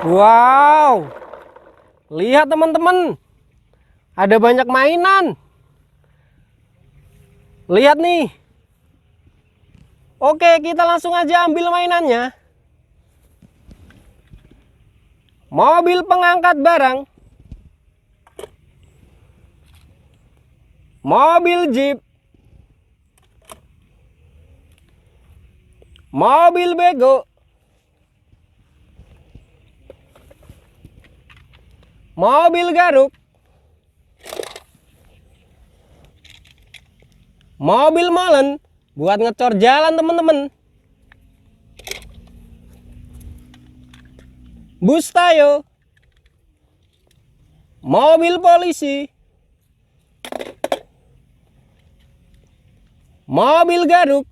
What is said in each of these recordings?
Wow, lihat teman-teman, ada banyak mainan. Lihat nih. Oke, kita langsung aja ambil mainannya. Mobil pengangkat barang, mobil jeep, mobil beko, mobil garuk, mobil molen buat ngecor jalan teman-teman, bus tayo, mobil polisi, mobil garuk,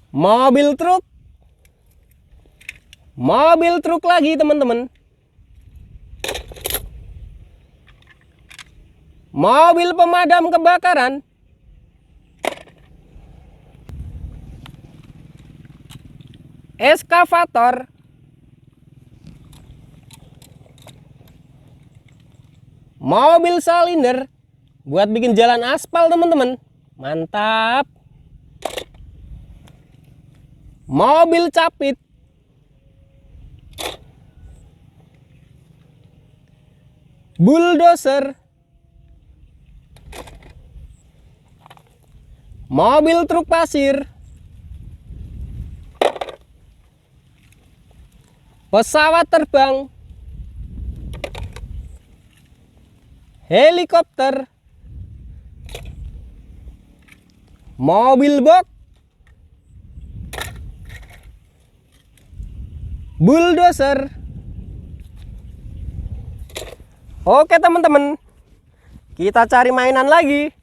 mobil truk lagi teman-teman, mobil pemadam kebakaran, Excavator, mobil silinder buat bikin jalan aspal teman-teman, mantap. Mobil capit, bulldozer, mobil truk pasir, pesawat terbang, helikopter, mobil box, bulldozer. Oke teman-teman, kita cari mainan lagi.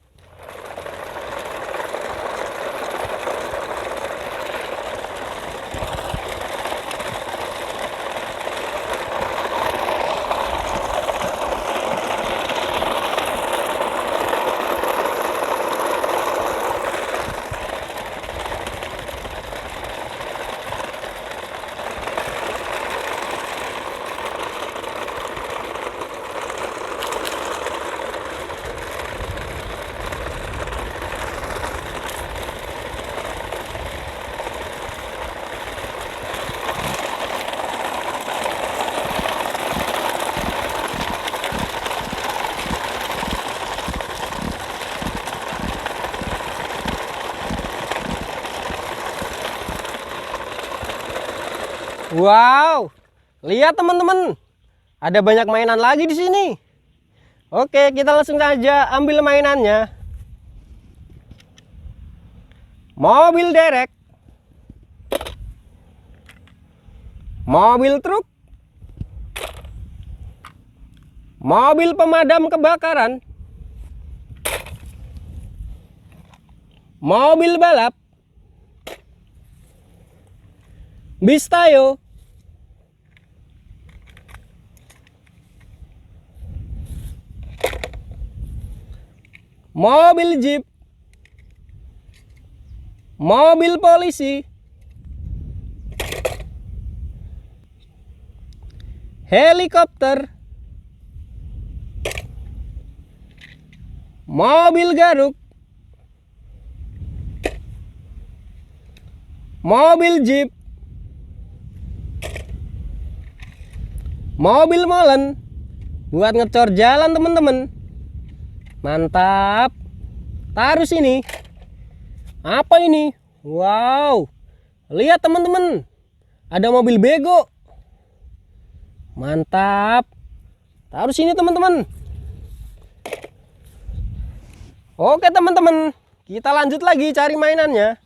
Wow, lihat teman-teman, ada banyak mainan lagi di sini. Oke, kita langsung saja ambil mainannya. Mobil derek, mobil truk, mobil pemadam kebakaran, mobil balap, bis tayo, mobil jeep, mobil polisi, helikopter, mobil garuk, mobil jeep, mobil molen buat ngecor jalan teman-teman, mantap. Taruh sini. Apa ini? Wow, lihat teman-teman, ada mobil beko, mantap. Taruh sini teman-teman. Oke teman-teman, kita lanjut lagi cari mainannya.